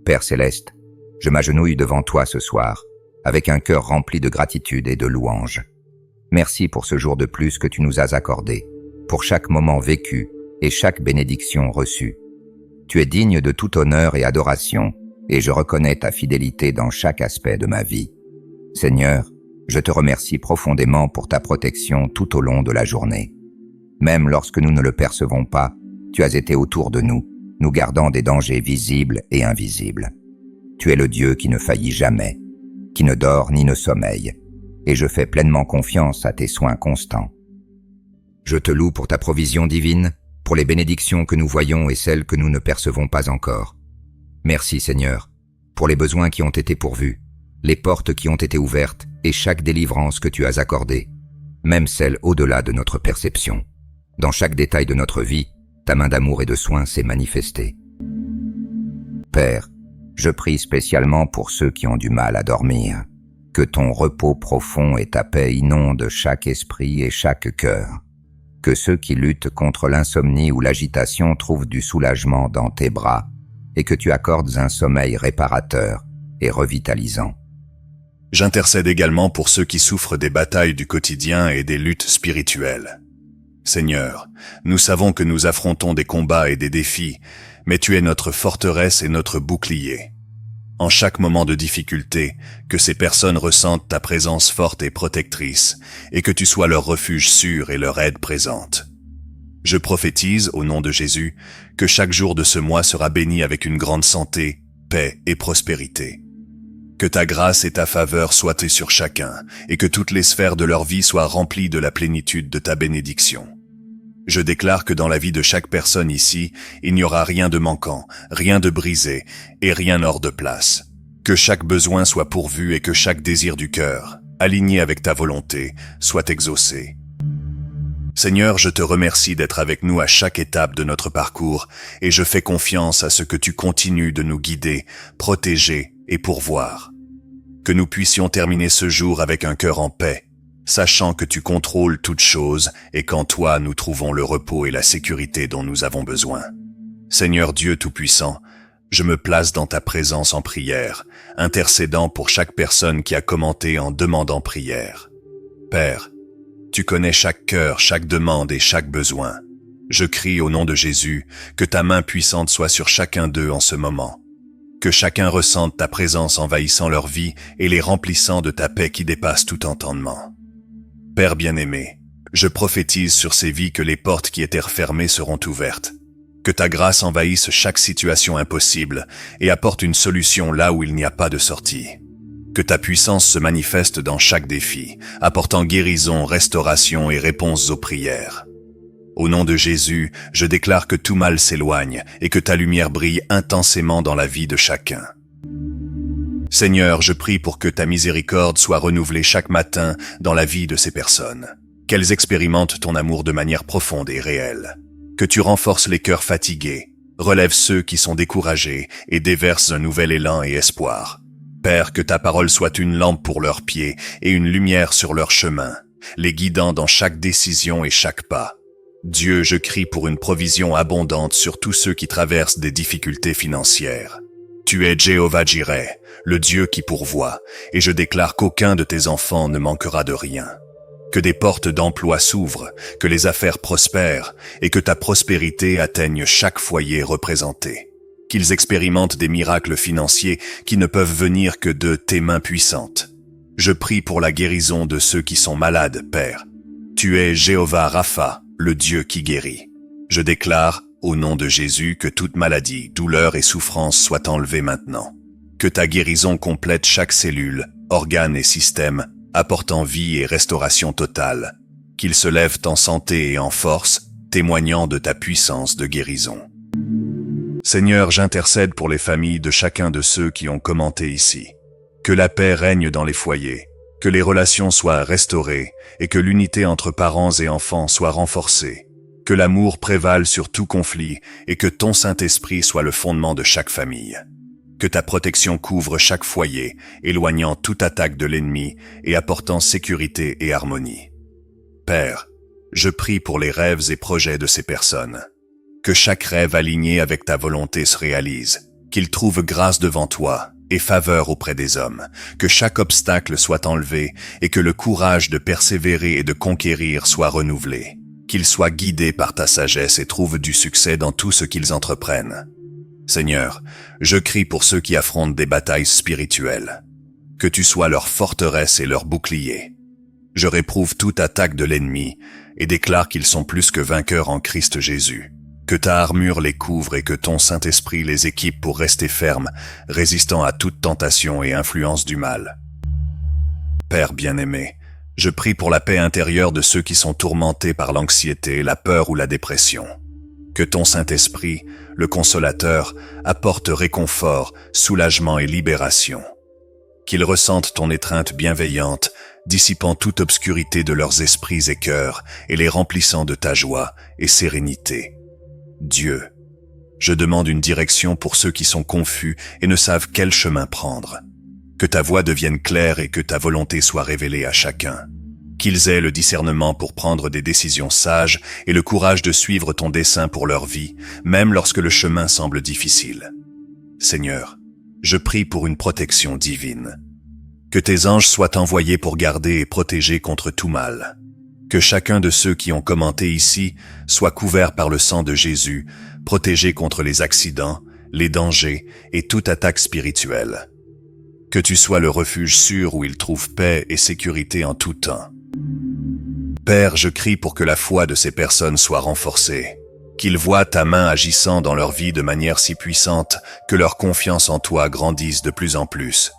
Père céleste, je m'agenouille devant toi ce soir, avec un cœur rempli de gratitude et de louange. Merci pour ce jour de plus que tu nous as accordé, pour chaque moment vécu et chaque bénédiction reçue. Tu es digne de tout honneur et adoration, et je reconnais ta fidélité dans chaque aspect de ma vie. Seigneur, je te remercie profondément pour ta protection tout au long de la journée. Même lorsque nous ne le percevons pas, tu as été autour de nous, nous gardant des dangers visibles et invisibles. Tu es le Dieu qui ne faillit jamais, qui ne dort ni ne sommeille, et je fais pleinement confiance à tes soins constants. Je te loue pour ta provision divine, pour les bénédictions que nous voyons et celles que nous ne percevons pas encore. Merci Seigneur, pour les besoins qui ont été pourvus, les portes qui ont été ouvertes et chaque délivrance que tu as accordée, même celle au-delà de notre perception. Dans chaque détail de notre vie, ta main d'amour et de soin s'est manifestée. Père, je prie spécialement pour ceux qui ont du mal à dormir. Que ton repos profond et ta paix inondent chaque esprit et chaque cœur. Que ceux qui luttent contre l'insomnie ou l'agitation trouvent du soulagement dans tes bras et que tu accordes un sommeil réparateur et revitalisant. J'intercède également pour ceux qui souffrent des batailles du quotidien et des luttes spirituelles. Seigneur, nous savons que nous affrontons des combats et des défis, mais tu es notre forteresse et notre bouclier. En chaque moment de difficulté, que ces personnes ressentent ta présence forte et protectrice, et que tu sois leur refuge sûr et leur aide présente. Je prophétise, au nom de Jésus, que chaque jour de ce mois sera béni avec une grande santé, paix et prospérité. Que ta grâce et ta faveur soient sur chacun, et que toutes les sphères de leur vie soient remplies de la plénitude de ta bénédiction. Je déclare que dans la vie de chaque personne ici, il n'y aura rien de manquant, rien de brisé et rien hors de place. Que chaque besoin soit pourvu et que chaque désir du cœur, aligné avec ta volonté, soit exaucé. Seigneur, je te remercie d'être avec nous à chaque étape de notre parcours et je fais confiance à ce que tu continues de nous guider, protéger et pourvoir. Que nous puissions terminer ce jour avec un cœur en paix, sachant que tu contrôles toutes choses et qu'en toi nous trouvons le repos et la sécurité dont nous avons besoin. Seigneur Dieu Tout-Puissant, je me place dans ta présence en prière, intercédant pour chaque personne qui a commenté en demandant prière. Père, tu connais chaque cœur, chaque demande et chaque besoin. Je crie au nom de Jésus que ta main puissante soit sur chacun d'eux en ce moment. Que chacun ressente ta présence envahissant leur vie et les remplissant de ta paix qui dépasse tout entendement. Père bien-aimé, je prophétise sur ces vies que les portes qui étaient refermées seront ouvertes. Que ta grâce envahisse chaque situation impossible et apporte une solution là où il n'y a pas de sortie. Que ta puissance se manifeste dans chaque défi, apportant guérison, restauration et réponses aux prières. Au nom de Jésus, je déclare que tout mal s'éloigne et que ta lumière brille intensément dans la vie de chacun. Seigneur, je prie pour que ta miséricorde soit renouvelée chaque matin dans la vie de ces personnes, qu'elles expérimentent ton amour de manière profonde et réelle, que tu renforces les cœurs fatigués, relèves ceux qui sont découragés et déverses un nouvel élan et espoir. Père, que ta parole soit une lampe pour leurs pieds et une lumière sur leur chemin, les guidant dans chaque décision et chaque pas. Dieu, je crie pour une provision abondante sur tous ceux qui traversent des difficultés financières. Tu es Jéhovah Jireh, le Dieu qui pourvoit, et je déclare qu'aucun de tes enfants ne manquera de rien. Que des portes d'emploi s'ouvrent, que les affaires prospèrent, et que ta prospérité atteigne chaque foyer représenté. Qu'ils expérimentent des miracles financiers qui ne peuvent venir que de tes mains puissantes. Je prie pour la guérison de ceux qui sont malades, Père. Tu es Jéhovah Rapha, le Dieu qui guérit. Je déclare, au nom de Jésus, que toute maladie, douleur et souffrance soient enlevées maintenant. Que ta guérison complète chaque cellule, organe et système, apportant vie et restauration totale. Qu'ils se lèvent en santé et en force, témoignant de ta puissance de guérison. Seigneur, j'intercède pour les familles de chacun de ceux qui ont commenté ici. Que la paix règne dans les foyers, que les relations soient restaurées et que l'unité entre parents et enfants soit renforcée. Que l'amour prévale sur tout conflit et que ton Saint-Esprit soit le fondement de chaque famille. Que ta protection couvre chaque foyer, éloignant toute attaque de l'ennemi et apportant sécurité et harmonie. Père, je prie pour les rêves et projets de ces personnes. Que chaque rêve aligné avec ta volonté se réalise. qu'ils trouvent grâce devant toi et faveur auprès des hommes, que chaque obstacle soit enlevé et que le courage de persévérer et de conquérir soit renouvelé, qu'ils soient guidés par ta sagesse et trouvent du succès dans tout ce qu'ils entreprennent. Seigneur, je crie pour ceux qui affrontent des batailles spirituelles, que tu sois leur forteresse et leur bouclier. Je réprouve toute attaque de l'ennemi et déclare qu'ils sont plus que vainqueurs en Christ Jésus. Que ta armure les couvre et que ton Saint-Esprit les équipe pour rester fermes, résistant à toute tentation et influence du mal. Père bien-aimé, je prie pour la paix intérieure de ceux qui sont tourmentés par l'anxiété, la peur ou la dépression. Que ton Saint-Esprit, le Consolateur, apporte réconfort, soulagement et libération. Qu'ils ressentent ton étreinte bienveillante, dissipant toute obscurité de leurs esprits et cœurs et les remplissant de ta joie et sérénité. Dieu, je demande une direction pour ceux qui sont confus et ne savent quel chemin prendre. Que ta voix devienne claire et que ta volonté soit révélée à chacun. Qu'ils aient le discernement pour prendre des décisions sages et le courage de suivre ton dessein pour leur vie, même lorsque le chemin semble difficile. Seigneur, je prie pour une protection divine. Que tes anges soient envoyés pour garder et protéger contre tout mal. Que chacun de ceux qui ont commenté ici soit couvert par le sang de Jésus, protégé contre les accidents, les dangers et toute attaque spirituelle. Que tu sois le refuge sûr où ils trouvent paix et sécurité en tout temps. Père, je crie pour que la foi de ces personnes soit renforcée, qu'ils voient ta main agissant dans leur vie de manière si puissante que leur confiance en toi grandisse de plus en plus,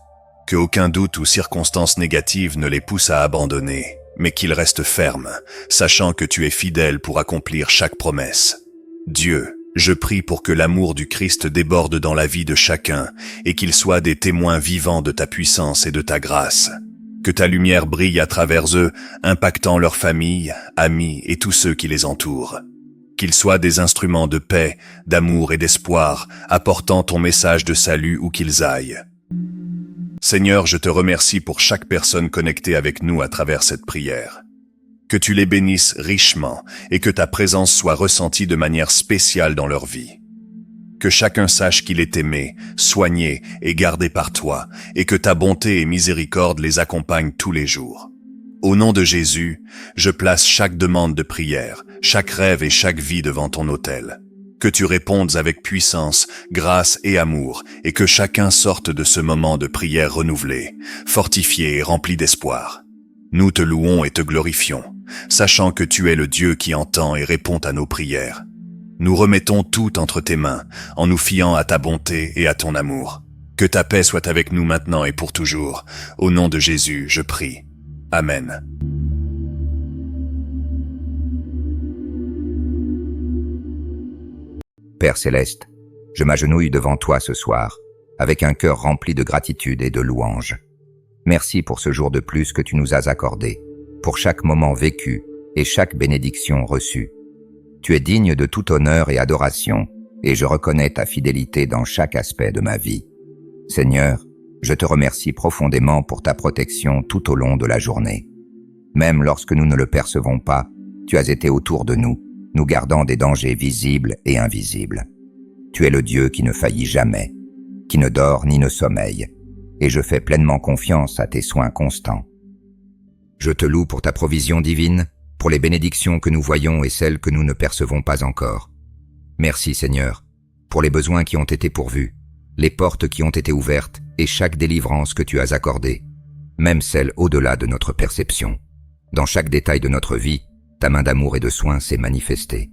que aucun doute ou circonstance négative ne les pousse à abandonner, mais qu'ils restent fermes, sachant que tu es fidèle pour accomplir chaque promesse. Dieu, je prie pour que l'amour du Christ déborde dans la vie de chacun et qu'ils soient des témoins vivants de ta puissance et de ta grâce. Que ta lumière brille à travers eux, impactant leurs familles, amis et tous ceux qui les entourent. Qu'ils soient des instruments de paix, d'amour et d'espoir, apportant ton message de salut où qu'ils aillent. Seigneur, je te remercie pour chaque personne connectée avec nous à travers cette prière. Que tu les bénisses richement et que ta présence soit ressentie de manière spéciale dans leur vie. Que chacun sache qu'il est aimé, soigné et gardé par toi, et que ta bonté et miséricorde les accompagnent tous les jours. Au nom de Jésus, je place chaque demande de prière, chaque rêve et chaque vie devant ton autel. Que tu répondes avec puissance, grâce et amour, et que chacun sorte de ce moment de prière renouvelé, fortifié et rempli d'espoir. Nous te louons et te glorifions, sachant que tu es le Dieu qui entend et répond à nos prières. Nous remettons tout entre tes mains, en nous fiant à ta bonté et à ton amour. Que ta paix soit avec nous maintenant et pour toujours. Au nom de Jésus, je prie. Amen. Père céleste, je m'agenouille devant toi ce soir, avec un cœur rempli de gratitude et de louange. Merci pour ce jour de plus que tu nous as accordé, pour chaque moment vécu et chaque bénédiction reçue. Tu es digne de tout honneur et adoration, et je reconnais ta fidélité dans chaque aspect de ma vie. Seigneur, je te remercie profondément pour ta protection tout au long de la journée. Même lorsque nous ne le percevons pas, tu as été autour de nous, nous gardant des dangers visibles et invisibles. Tu es le Dieu qui ne faillit jamais, qui ne dort ni ne sommeille, et je fais pleinement confiance à tes soins constants. Je te loue pour ta provision divine, pour les bénédictions que nous voyons et celles que nous ne percevons pas encore. Merci Seigneur, pour les besoins qui ont été pourvus, les portes qui ont été ouvertes et chaque délivrance que tu as accordée, même celle au-delà de notre perception. Dans chaque détail de notre vie, ta main d'amour et de soin s'est manifestée.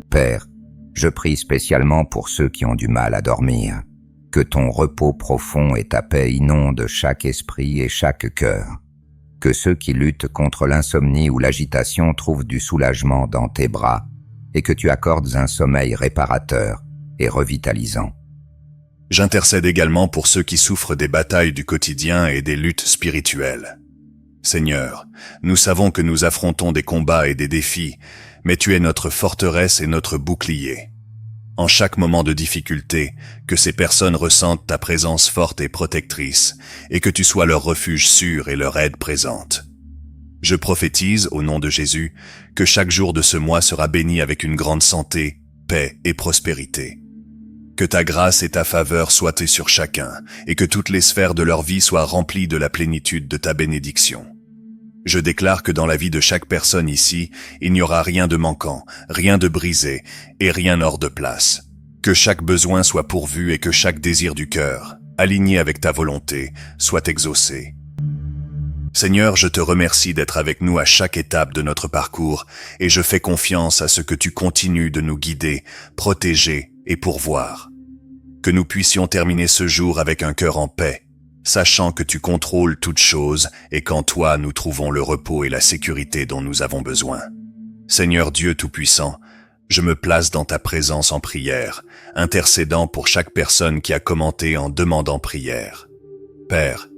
Père, je prie spécialement pour ceux qui ont du mal à dormir. Que ton repos profond et ta paix inondent chaque esprit et chaque cœur. Que ceux qui luttent contre l'insomnie ou l'agitation trouvent du soulagement dans tes bras et que tu accordes un sommeil réparateur et revitalisant. J'intercède également pour ceux qui souffrent des batailles du quotidien et des luttes spirituelles. Seigneur, nous savons que nous affrontons des combats et des défis, mais tu es notre forteresse et notre bouclier. En chaque moment de difficulté, que ces personnes ressentent ta présence forte et protectrice, et que tu sois leur refuge sûr et leur aide présente. Je prophétise, au nom de Jésus, que chaque jour de ce mois sera béni avec une grande santé, paix et prospérité. Que ta grâce et ta faveur soient sur chacun, et que toutes les sphères de leur vie soient remplies de la plénitude de ta bénédiction. Je déclare que dans la vie de chaque personne ici, il n'y aura rien de manquant, rien de brisé, et rien hors de place. Que chaque besoin soit pourvu et que chaque désir du cœur, aligné avec ta volonté, soit exaucé. Seigneur, je te remercie d'être avec nous à chaque étape de notre parcours, et je fais confiance à ce que tu continues de nous guider, protéger et pourvoir. Que nous puissions terminer ce jour avec un cœur en paix, sachant que tu contrôles toutes choses et qu'en toi nous trouvons le repos et la sécurité dont nous avons besoin. Seigneur Dieu Tout-Puissant, je me place dans ta présence en prière, intercédant pour chaque personne qui a commenté en demandant prière. Père,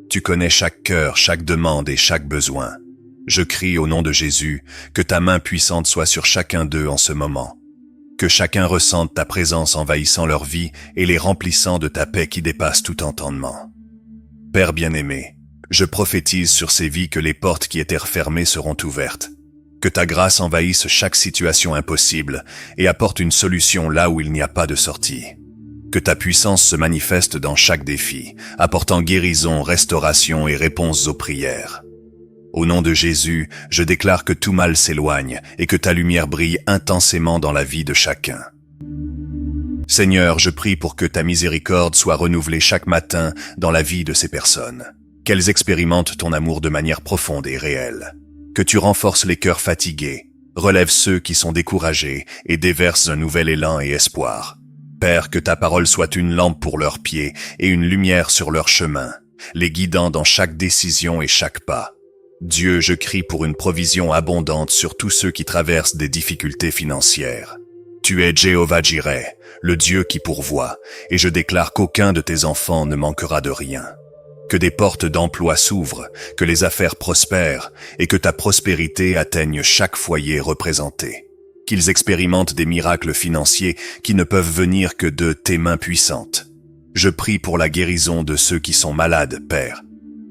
tu connais chaque cœur, chaque demande et chaque besoin. Je crie au nom de Jésus que ta main puissante soit sur chacun d'eux en ce moment. Que chacun ressente ta présence envahissant leur vie et les remplissant de ta paix qui dépasse tout entendement. Père bien-aimé, je prophétise sur ces vies que les portes qui étaient refermées seront ouvertes. Que ta grâce envahisse chaque situation impossible et apporte une solution là où il n'y a pas de sortie. Que ta puissance se manifeste dans chaque défi, apportant guérison, restauration et réponses aux prières. Au nom de Jésus, je déclare que tout mal s'éloigne et que ta lumière brille intensément dans la vie de chacun. Seigneur, je prie pour que ta miséricorde soit renouvelée chaque matin dans la vie de ces personnes. Qu'elles expérimentent ton amour de manière profonde et réelle. Que tu renforces les cœurs fatigués, relèves ceux qui sont découragés et déverses un nouvel élan et espoir. Père, que ta parole soit une lampe pour leurs pieds et une lumière sur leur chemin, les guidant dans chaque décision et chaque pas. Dieu, je crie pour une provision abondante sur tous ceux qui traversent des difficultés financières. Tu es Jéhovah Jireh, le Dieu qui pourvoit, et je déclare qu'aucun de tes enfants ne manquera de rien. Que des portes d'emploi s'ouvrent, que les affaires prospèrent, et que ta prospérité atteigne chaque foyer représenté. Qu'ils expérimentent des miracles financiers qui ne peuvent venir que de tes mains puissantes. Je prie pour la guérison de ceux qui sont malades, Père.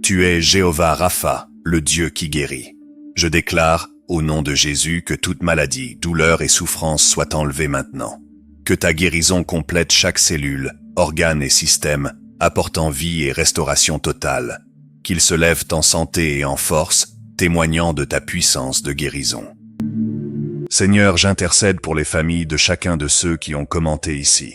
Tu es Jéhovah Rapha, le Dieu qui guérit. Je déclare, au nom de Jésus, que toute maladie, douleur et souffrance soient enlevées maintenant. Que ta guérison complète chaque cellule, organe et système, apportant vie et restauration totale. Qu'ils se lèvent en santé et en force, témoignant de ta puissance de guérison. Seigneur, j'intercède pour les familles de chacun de ceux qui ont commenté ici.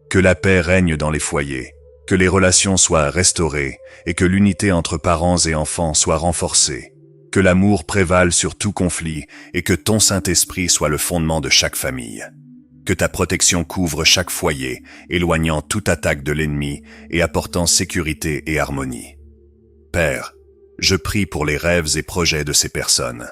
Que la paix règne dans les foyers, que les relations soient restaurées et que l'unité entre parents et enfants soit renforcée. Que l'amour prévale sur tout conflit et que ton Saint-Esprit soit le fondement de chaque famille. Que ta protection couvre chaque foyer, éloignant toute attaque de l'ennemi et apportant sécurité et harmonie. Père, je prie pour les rêves et projets de ces personnes.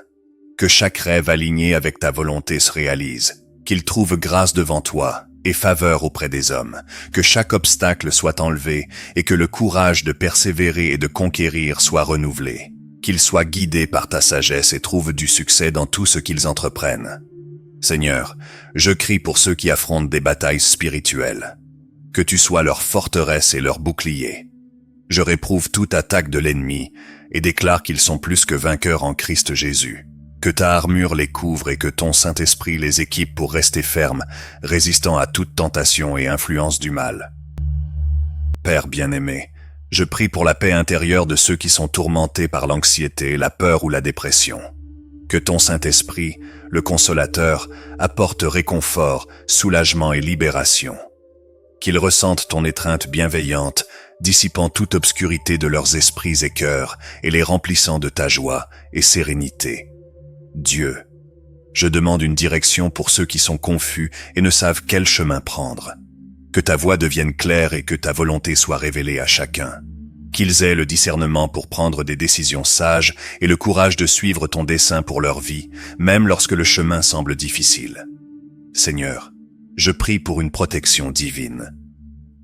Que chaque rêve aligné avec ta volonté se réalise, qu'ils trouvent grâce devant toi et faveur auprès des hommes, que chaque obstacle soit enlevé et que le courage de persévérer et de conquérir soit renouvelé, qu'ils soient guidés par ta sagesse et trouvent du succès dans tout ce qu'ils entreprennent. Seigneur, je crie pour ceux qui affrontent des batailles spirituelles. Que tu sois leur forteresse et leur bouclier. Je réprouve toute attaque de l'ennemi et déclare qu'ils sont plus que vainqueurs en Christ Jésus. Que ta armure les couvre et que ton Saint-Esprit les équipe pour rester fermes, résistant à toute tentation et influence du mal. Père bien-aimé, je prie pour la paix intérieure de ceux qui sont tourmentés par l'anxiété, la peur ou la dépression. Que ton Saint-Esprit, le Consolateur, apporte réconfort, soulagement et libération. Qu'ils ressentent ton étreinte bienveillante, dissipant toute obscurité de leurs esprits et cœurs et les remplissant de ta joie et sérénité. Dieu, je demande une direction pour ceux qui sont confus et ne savent quel chemin prendre. Que ta voix devienne claire et que ta volonté soit révélée à chacun. Qu'ils aient le discernement pour prendre des décisions sages et le courage de suivre ton dessein pour leur vie, même lorsque le chemin semble difficile. Seigneur, je prie pour une protection divine.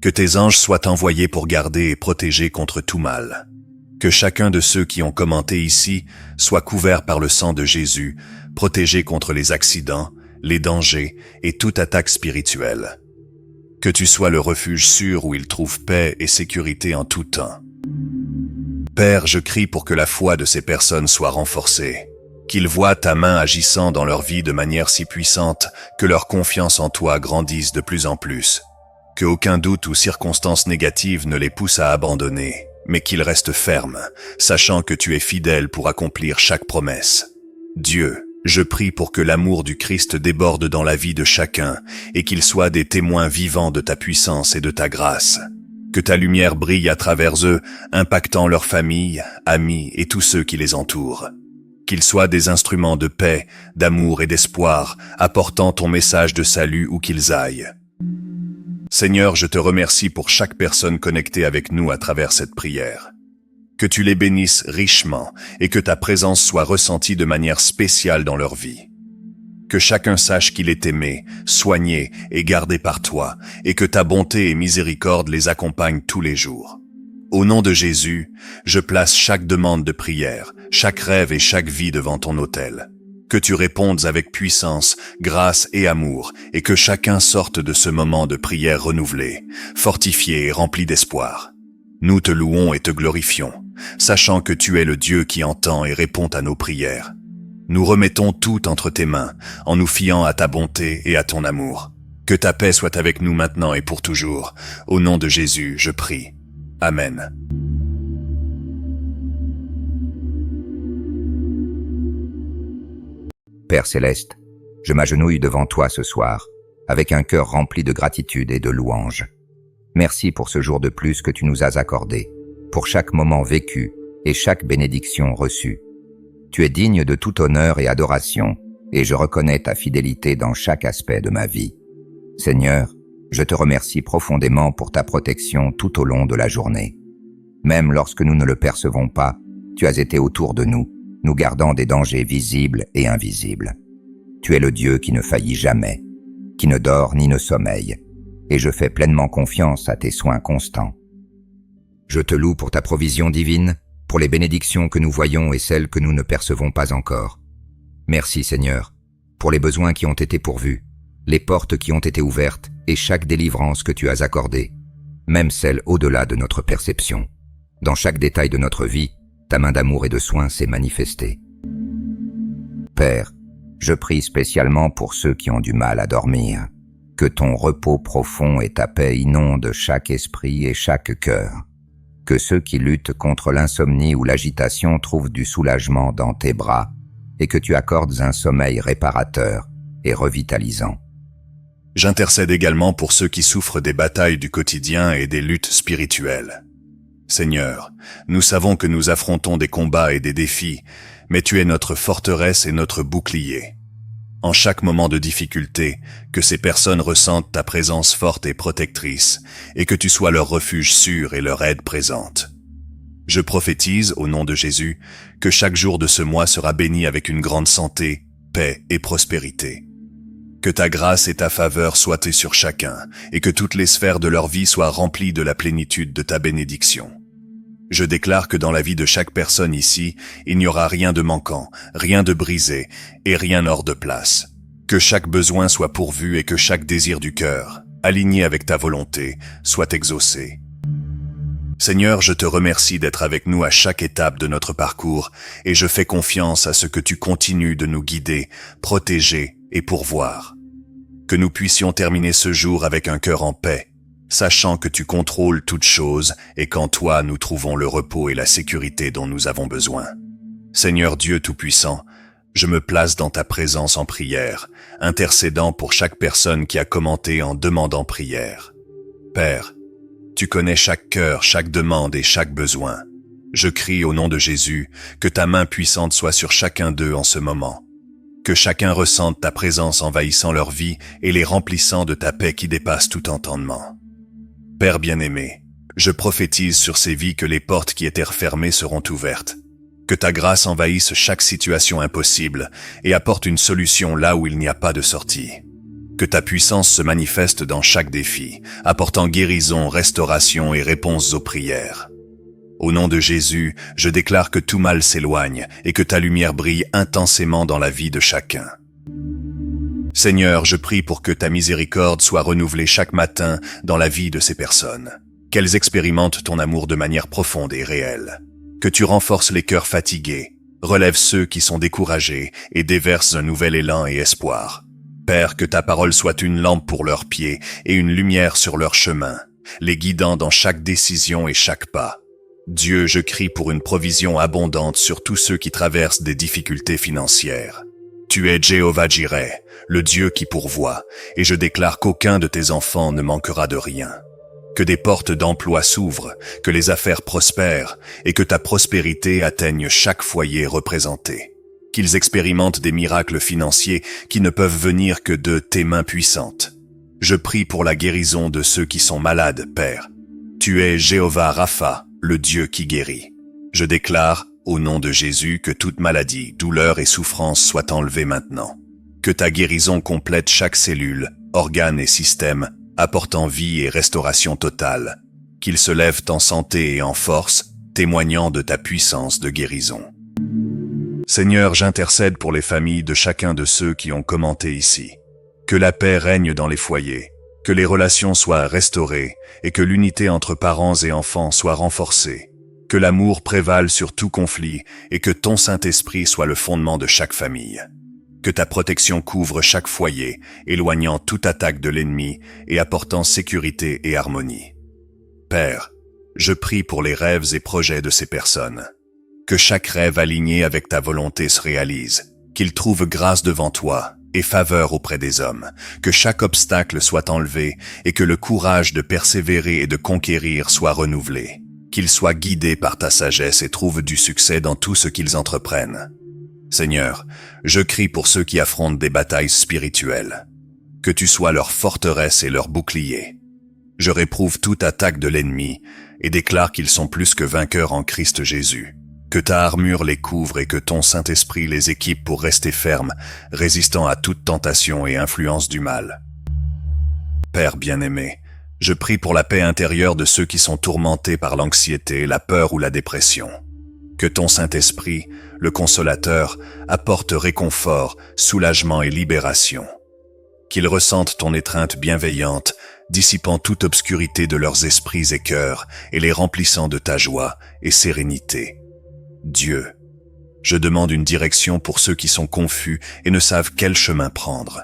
Que tes anges soient envoyés pour garder et protéger contre tout mal. Que chacun de ceux qui ont commenté ici soit couvert par le sang de Jésus, protégé contre les accidents, les dangers et toute attaque spirituelle. Que tu sois le refuge sûr où ils trouvent paix et sécurité en tout temps. Père, je crie pour que la foi de ces personnes soit renforcée, qu'ils voient ta main agissant dans leur vie de manière si puissante que leur confiance en toi grandisse de plus en plus. Qu'aucun doute ou circonstance négative ne les pousse à abandonner, mais qu'ils restent fermes, sachant que tu es fidèle pour accomplir chaque promesse. Dieu, je prie pour que l'amour du Christ déborde dans la vie de chacun et qu'ils soient des témoins vivants de ta puissance et de ta grâce. Que ta lumière brille à travers eux, impactant leurs familles, amis et tous ceux qui les entourent. Qu'ils soient des instruments de paix, d'amour et d'espoir, apportant ton message de salut où qu'ils aillent. Seigneur, je te remercie pour chaque personne connectée avec nous à travers cette prière. Que tu les bénisses richement et que ta présence soit ressentie de manière spéciale dans leur vie. Que chacun sache qu'il est aimé, soigné et gardé par toi, et que ta bonté et miséricorde les accompagnent tous les jours. Au nom de Jésus, je place chaque demande de prière, chaque rêve et chaque vie devant ton autel. Que tu répondes avec puissance, grâce et amour, et que chacun sorte de ce moment de prière renouvelé, fortifié et rempli d'espoir. Nous te louons et te glorifions, sachant que tu es le Dieu qui entend et répond à nos prières. Nous remettons tout entre tes mains, en nous fiant à ta bonté et à ton amour. Que ta paix soit avec nous maintenant et pour toujours. Au nom de Jésus, je prie. Amen. Père céleste, je m'agenouille devant toi ce soir, avec un cœur rempli de gratitude et de louange. Merci pour ce jour de plus que tu nous as accordé, pour chaque moment vécu et chaque bénédiction reçue. Tu es digne de tout honneur et adoration, et je reconnais ta fidélité dans chaque aspect de ma vie. Seigneur, je te remercie profondément pour ta protection tout au long de la journée. Même lorsque nous ne le percevons pas, tu as été autour de nous, nous gardant des dangers visibles et invisibles. Tu es le Dieu qui ne faillit jamais, qui ne dort ni ne sommeille, et je fais pleinement confiance à tes soins constants. Je te loue pour ta provision divine, pour les bénédictions que nous voyons et celles que nous ne percevons pas encore. Merci Seigneur, pour les besoins qui ont été pourvus, les portes qui ont été ouvertes et chaque délivrance que tu as accordée, même celle au-delà de notre perception. Dans chaque détail de notre vie, ta main d'amour et de soin s'est manifestée. Père, je prie spécialement pour ceux qui ont du mal à dormir. Que ton repos profond et ta paix inondent chaque esprit et chaque cœur. Que ceux qui luttent contre l'insomnie ou l'agitation trouvent du soulagement dans tes bras et que tu accordes un sommeil réparateur et revitalisant. J'intercède également pour ceux qui souffrent des batailles du quotidien et des luttes spirituelles. Seigneur, nous savons que nous affrontons des combats et des défis, mais tu es notre forteresse et notre bouclier. En chaque moment de difficulté, que ces personnes ressentent ta présence forte et protectrice, et que tu sois leur refuge sûr et leur aide présente. Je prophétise, au nom de Jésus, que chaque jour de ce mois sera béni avec une grande santé, paix et prospérité. Que ta grâce et ta faveur soient sur chacun, et que toutes les sphères de leur vie soient remplies de la plénitude de ta bénédiction. Je déclare que dans la vie de chaque personne ici, il n'y aura rien de manquant, rien de brisé et rien hors de place. Que chaque besoin soit pourvu et que chaque désir du cœur, aligné avec ta volonté, soit exaucé. Seigneur, je te remercie d'être avec nous à chaque étape de notre parcours et je fais confiance à ce que tu continues de nous guider, protéger et pourvoir. Que nous puissions terminer ce jour avec un cœur en paix, sachant que tu contrôles toutes choses et qu'en toi nous trouvons le repos et la sécurité dont nous avons besoin. Seigneur Dieu Tout-Puissant, je me place dans ta présence en prière, intercédant pour chaque personne qui a commenté en demandant prière. Père, tu connais chaque cœur, chaque demande et chaque besoin. Je crie au nom de Jésus que ta main puissante soit sur chacun d'eux en ce moment. Que chacun ressente ta présence envahissant leur vie et les remplissant de ta paix qui dépasse tout entendement. Père bien-aimé, je prophétise sur ces vies que les portes qui étaient refermées seront ouvertes. Que ta grâce envahisse chaque situation impossible et apporte une solution là où il n'y a pas de sortie. Que ta puissance se manifeste dans chaque défi, apportant guérison, restauration et réponses aux prières. Au nom de Jésus, je déclare que tout mal s'éloigne et que ta lumière brille intensément dans la vie de chacun. Seigneur, je prie pour que ta miséricorde soit renouvelée chaque matin dans la vie de ces personnes. Qu'elles expérimentent ton amour de manière profonde et réelle. Que tu renforces les cœurs fatigués, relèves ceux qui sont découragés et déverses un nouvel élan et espoir. Père, que ta parole soit une lampe pour leurs pieds et une lumière sur leur chemin, les guidant dans chaque décision et chaque pas. Dieu, je crie pour une provision abondante sur tous ceux qui traversent des difficultés financières. Tu es Jéhovah Jireh, le Dieu qui pourvoit, et je déclare qu'aucun de tes enfants ne manquera de rien. Que des portes d'emploi s'ouvrent, que les affaires prospèrent, et que ta prospérité atteigne chaque foyer représenté. Qu'ils expérimentent des miracles financiers qui ne peuvent venir que de tes mains puissantes. Je prie pour la guérison de ceux qui sont malades, Père. Tu es Jéhovah Rapha, le Dieu qui guérit. Je déclare, au nom de Jésus, que toute maladie, douleur et souffrance soient enlevées maintenant. Que ta guérison complète chaque cellule, organe et système, apportant vie et restauration totale. Qu'ils se lèvent en santé et en force, témoignant de ta puissance de guérison. Seigneur, j'intercède pour les familles de chacun de ceux qui ont commenté ici. Que la paix règne dans les foyers, que les relations soient restaurées et que l'unité entre parents et enfants soit renforcée. Que l'amour prévale sur tout conflit et que ton Saint-Esprit soit le fondement de chaque famille. Que ta protection couvre chaque foyer, éloignant toute attaque de l'ennemi et apportant sécurité et harmonie. Père, je prie pour les rêves et projets de ces personnes. Que chaque rêve aligné avec ta volonté se réalise, qu'ils trouvent grâce devant toi et faveur auprès des hommes, que chaque obstacle soit enlevé et que le courage de persévérer et de conquérir soit renouvelé, qu'ils soient guidés par ta sagesse et trouvent du succès dans tout ce qu'ils entreprennent. Seigneur, je crie pour ceux qui affrontent des batailles spirituelles. Que tu sois leur forteresse et leur bouclier. Je réprouve toute attaque de l'ennemi et déclare qu'ils sont plus que vainqueurs en Christ Jésus. Que ta armure les couvre et que ton Saint-Esprit les équipe pour rester fermes, résistant à toute tentation et influence du mal. Père bien-aimé, je prie pour la paix intérieure de ceux qui sont tourmentés par l'anxiété, la peur ou la dépression. Que ton Saint-Esprit, le Consolateur, apporte réconfort, soulagement et libération. Qu'ils ressentent ton étreinte bienveillante, dissipant toute obscurité de leurs esprits et cœurs et les remplissant de ta joie et sérénité. Dieu, je demande une direction pour ceux qui sont confus et ne savent quel chemin prendre.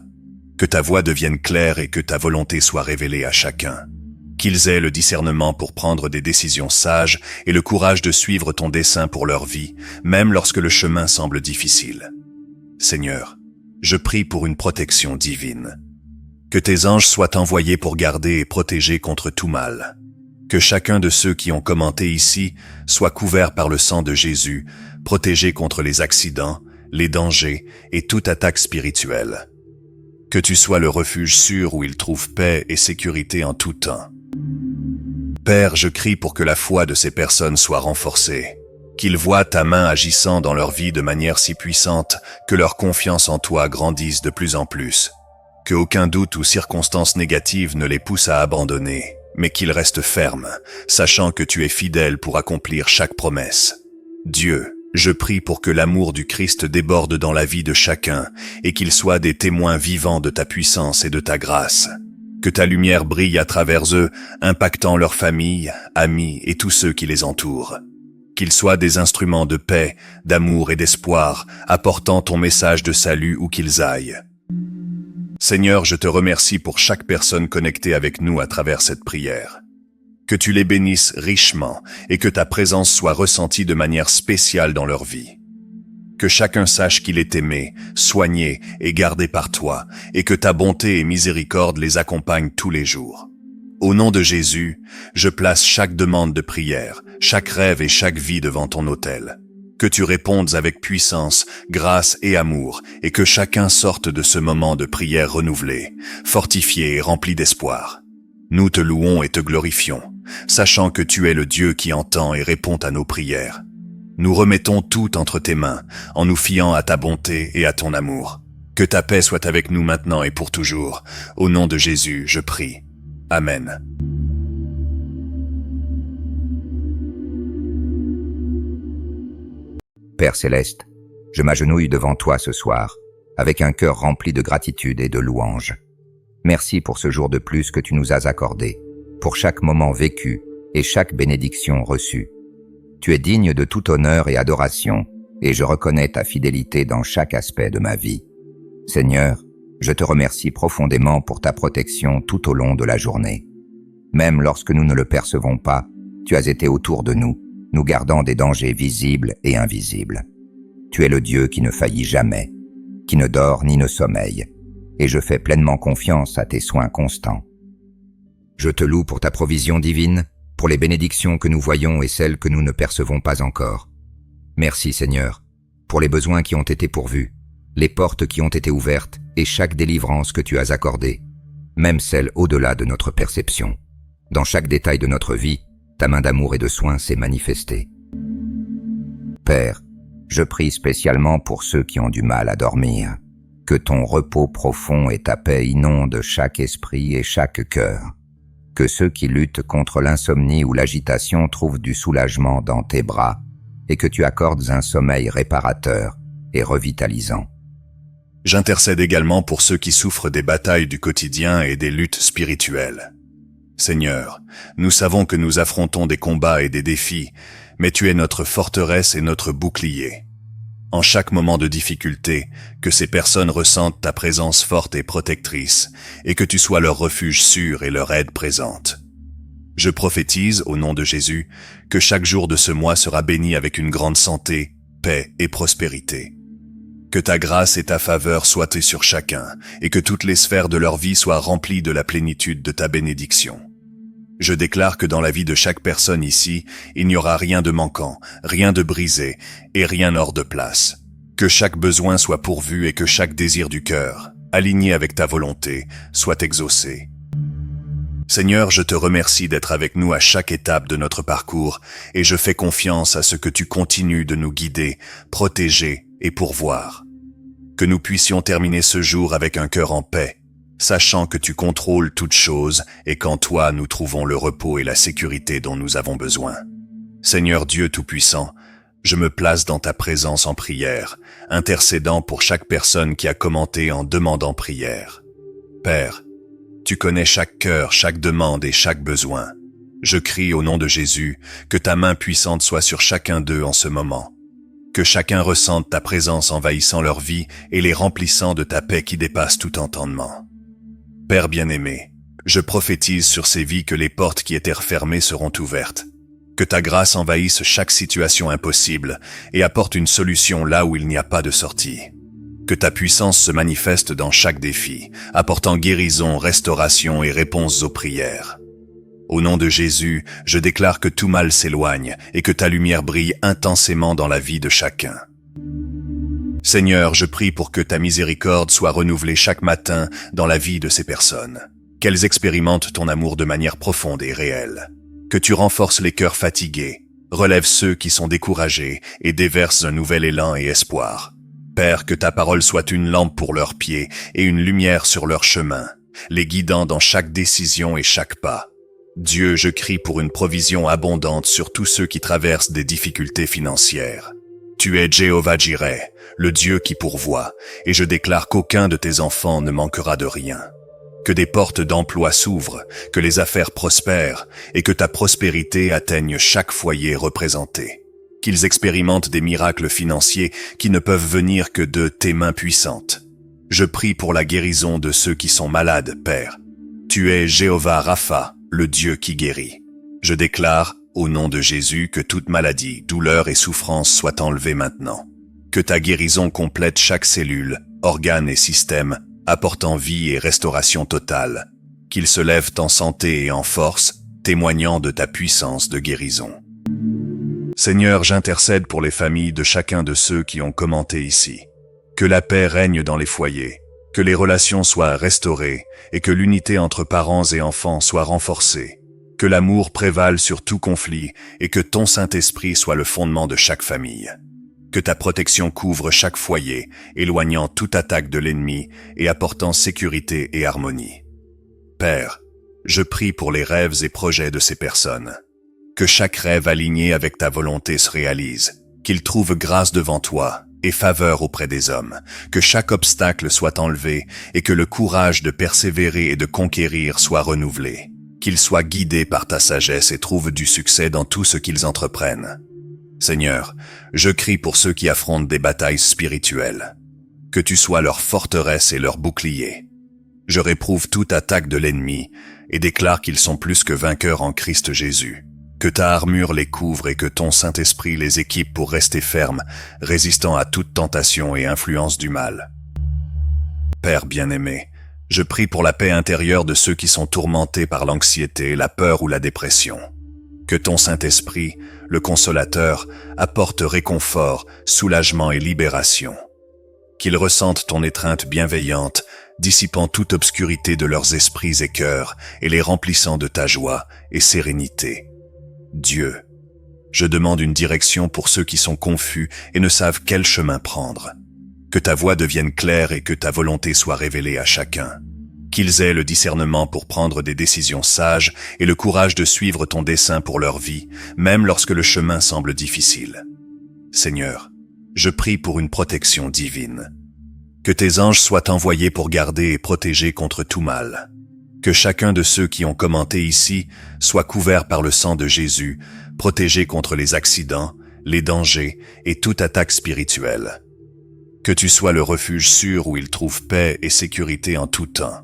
Que ta voix devienne claire et que ta volonté soit révélée à chacun. Qu'ils aient le discernement pour prendre des décisions sages et le courage de suivre ton dessein pour leur vie, même lorsque le chemin semble difficile. Seigneur, je prie pour une protection divine. Que tes anges soient envoyés pour garder et protéger contre tout mal. Que chacun de ceux qui ont commenté ici soit couvert par le sang de Jésus, protégé contre les accidents, les dangers et toute attaque spirituelle. Que tu sois le refuge sûr où ils trouvent paix et sécurité en tout temps. Père, je crie pour que la foi de ces personnes soit renforcée, qu'ils voient ta main agissant dans leur vie de manière si puissante que leur confiance en toi grandisse de plus en plus, que aucun doute ou circonstance négative ne les pousse à abandonner, mais qu'ils restent fermes, sachant que tu es fidèle pour accomplir chaque promesse. Dieu, je prie pour que l'amour du Christ déborde dans la vie de chacun et qu'ils soient des témoins vivants de ta puissance et de ta grâce. Que ta lumière brille à travers eux, impactant leurs familles, amis et tous ceux qui les entourent. Qu'ils soient des instruments de paix, d'amour et d'espoir, apportant ton message de salut où qu'ils aillent. Seigneur, je te remercie pour chaque personne connectée avec nous à travers cette prière. Que tu les bénisses richement et que ta présence soit ressentie de manière spéciale dans leur vie. Que chacun sache qu'il est aimé, soigné et gardé par toi, et que ta bonté et miséricorde les accompagnent tous les jours. Au nom de Jésus, je place chaque demande de prière, chaque rêve et chaque vie devant ton autel. Que tu répondes avec puissance, grâce et amour, et que chacun sorte de ce moment de prière renouvelé, fortifié et rempli d'espoir. Nous te louons et te glorifions, sachant que tu es le Dieu qui entend et répond à nos prières. Nous remettons tout entre tes mains, en nous fiant à ta bonté et à ton amour. Que ta paix soit avec nous maintenant et pour toujours. Au nom de Jésus, je prie. Amen. Père céleste, je m'agenouille devant toi ce soir, avec un cœur rempli de gratitude et de louange. Merci pour ce jour de plus que tu nous as accordé, pour chaque moment vécu et chaque bénédiction reçue. Tu es digne de tout honneur et adoration, et je reconnais ta fidélité dans chaque aspect de ma vie. Seigneur, Je te remercie profondément pour ta protection tout au long de la journée. Même lorsque nous ne le percevons pas, tu as été autour de nous, nous gardant des dangers visibles et invisibles. Tu es le Dieu qui ne faillit jamais, qui ne dort ni ne sommeille, et je fais pleinement confiance à tes soins constants. Je te loue pour ta provision divine, pour les bénédictions que nous voyons et celles que nous ne percevons pas encore. Merci Seigneur, pour les besoins qui ont été pourvus, les portes qui ont été ouvertes et chaque délivrance que tu as accordée, même celle au-delà de notre perception. Dans chaque détail de notre vie, ta main d'amour et de soin s'est manifestée. Père, je prie spécialement pour ceux qui ont du mal à dormir. Que ton repos profond et ta paix inondent chaque esprit et chaque cœur. Que ceux qui luttent contre l'insomnie ou l'agitation trouvent du soulagement dans tes bras et que tu accordes un sommeil réparateur et revitalisant. J'intercède également pour ceux qui souffrent des batailles du quotidien et des luttes spirituelles. Seigneur, nous savons que nous affrontons des combats et des défis, mais tu es notre forteresse et notre bouclier. En chaque moment de difficulté, que ces personnes ressentent ta présence forte et protectrice, et que tu sois leur refuge sûr et leur aide présente. Je prophétise, au nom de Jésus, que chaque jour de ce mois sera béni avec une grande santé, paix et prospérité. Que ta grâce et ta faveur soient sur chacun, et que toutes les sphères de leur vie soient remplies de la plénitude de ta bénédiction. Je déclare que dans la vie de chaque personne ici, il n'y aura rien de manquant, rien de brisé et rien hors de place. Que chaque besoin soit pourvu et que chaque désir du cœur, aligné avec ta volonté, soit exaucé. Seigneur, je te remercie d'être avec nous à chaque étape de notre parcours et je fais confiance à ce que tu continues de nous guider, protéger et pourvoir. Que nous puissions terminer ce jour avec un cœur en paix, sachant que tu contrôles toutes choses et qu'en toi nous trouvons le repos et la sécurité dont nous avons besoin. Seigneur Dieu Tout-Puissant, je me place dans ta présence en prière, intercédant pour chaque personne qui a commenté en demandant prière. Père, tu connais chaque cœur, chaque demande et chaque besoin. Je crie au nom de Jésus que ta main puissante soit sur chacun d'eux en ce moment. Que chacun ressente ta présence envahissant leur vie et les remplissant de ta paix qui dépasse tout entendement. Père bien-aimé, je prophétise sur ces vies que les portes qui étaient refermées seront ouvertes. Que ta grâce envahisse chaque situation impossible et apporte une solution là où il n'y a pas de sortie. Que ta puissance se manifeste dans chaque défi, apportant guérison, restauration et réponses aux prières. Au nom de Jésus, je déclare que tout mal s'éloigne et que ta lumière brille intensément dans la vie de chacun. Seigneur, je prie pour que ta miséricorde soit renouvelée chaque matin dans la vie de ces personnes, qu'elles expérimentent ton amour de manière profonde et réelle, que tu renforces les cœurs fatigués, relèves ceux qui sont découragés et déverses un nouvel élan et espoir. Père, que ta parole soit une lampe pour leurs pieds et une lumière sur leur chemin, les guidant dans chaque décision et chaque pas. Dieu, je crie pour une provision abondante sur tous ceux qui traversent des difficultés financières. Tu es Jéhovah Jireh, le Dieu qui pourvoit, et je déclare qu'aucun de tes enfants ne manquera de rien. Que des portes d'emploi s'ouvrent, que les affaires prospèrent, et que ta prospérité atteigne chaque foyer représenté. Qu'ils expérimentent des miracles financiers qui ne peuvent venir que de tes mains puissantes. Je prie pour la guérison de ceux qui sont malades, Père. Tu es Jéhovah Rapha, le Dieu qui guérit. Je déclare, au nom de Jésus, que toute maladie, douleur et souffrance soient enlevées maintenant. Que ta guérison complète chaque cellule, organe et système, apportant vie et restauration totale. Qu'ils se lèvent en santé et en force, témoignant de ta puissance de guérison. Seigneur, j'intercède pour les familles de chacun de ceux qui ont commenté ici. Que la paix règne dans les foyers, que les relations soient restaurées et que l'unité entre parents et enfants soit renforcée. Que l'amour prévale sur tout conflit et que ton Saint-Esprit soit le fondement de chaque famille. Que ta protection couvre chaque foyer, éloignant toute attaque de l'ennemi et apportant sécurité et harmonie. Père, je prie pour les rêves et projets de ces personnes. Que chaque rêve aligné avec ta volonté se réalise, qu'ils trouvent grâce devant toi et faveur auprès des hommes, que chaque obstacle soit enlevé et que le courage de persévérer et de conquérir soit renouvelé. Qu'ils soient guidés par ta sagesse et trouvent du succès dans tout ce qu'ils entreprennent. Seigneur, je crie pour ceux qui affrontent des batailles spirituelles. Que tu sois leur forteresse et leur bouclier. Je réprouve toute attaque de l'ennemi et déclare qu'ils sont plus que vainqueurs en Christ Jésus. Que ta armure les couvre et que ton Saint-Esprit les équipe pour rester fermes, résistant à toute tentation et influence du mal. Père bien-aimé, je prie pour la paix intérieure de ceux qui sont tourmentés par l'anxiété, la peur ou la dépression. Que ton Saint-Esprit, le Consolateur, apporte réconfort, soulagement et libération. Qu'ils ressentent ton étreinte bienveillante, dissipant toute obscurité de leurs esprits et cœurs et les remplissant de ta joie et sérénité. Dieu, je demande une direction pour ceux qui sont confus et ne savent quel chemin prendre. Que ta voix devienne claire et que ta volonté soit révélée à chacun. Qu'ils aient le discernement pour prendre des décisions sages et le courage de suivre ton dessein pour leur vie, même lorsque le chemin semble difficile. Seigneur, je prie pour une protection divine. Que tes anges soient envoyés pour garder et protéger contre tout mal. Que chacun de ceux qui ont commenté ici soit couvert par le sang de Jésus, protégé contre les accidents, les dangers et toute attaque spirituelle. Que tu sois le refuge sûr où ils trouvent paix et sécurité en tout temps.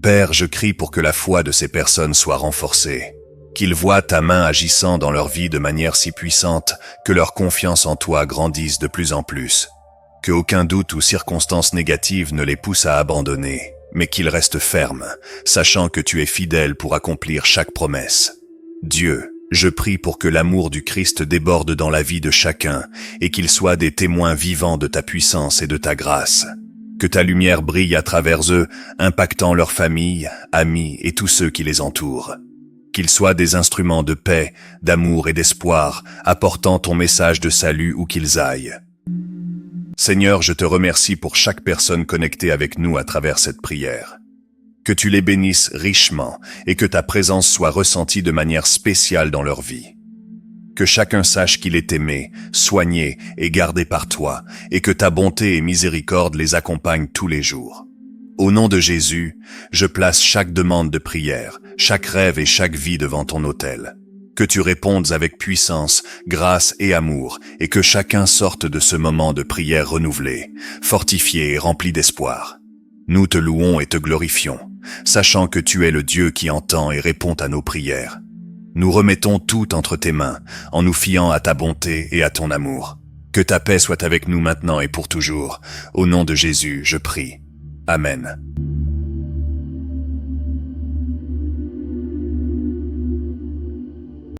Père, je crie pour que la foi de ces personnes soit renforcée, qu'ils voient ta main agissant dans leur vie de manière si puissante que leur confiance en toi grandisse de plus en plus, qu'aucun doute ou circonstance négative ne les pousse à abandonner, mais qu'ils restent fermes, sachant que tu es fidèle pour accomplir chaque promesse. Dieu, je prie pour que l'amour du Christ déborde dans la vie de chacun et qu'ils soient des témoins vivants de ta puissance et de ta grâce. Que ta lumière brille à travers eux, impactant leurs familles, amis et tous ceux qui les entourent. Qu'ils soient des instruments de paix, d'amour et d'espoir, apportant ton message de salut où qu'ils aillent. Seigneur, je te remercie pour chaque personne connectée avec nous à travers cette prière. Que tu les bénisses richement et que ta présence soit ressentie de manière spéciale dans leur vie. Que chacun sache qu'il est aimé, soigné et gardé par toi, et que ta bonté et miséricorde les accompagnent tous les jours. Au nom de Jésus, je place chaque demande de prière, chaque rêve et chaque vie devant ton autel. Que tu répondes avec puissance, grâce et amour, et que chacun sorte de ce moment de prière renouvelé, fortifié et rempli d'espoir. Nous te louons et te glorifions, sachant que tu es le Dieu qui entend et répond à nos prières. Nous remettons tout entre tes mains, en nous fiant à ta bonté et à ton amour. Que ta paix soit avec nous maintenant et pour toujours. Au nom de Jésus, je prie. Amen.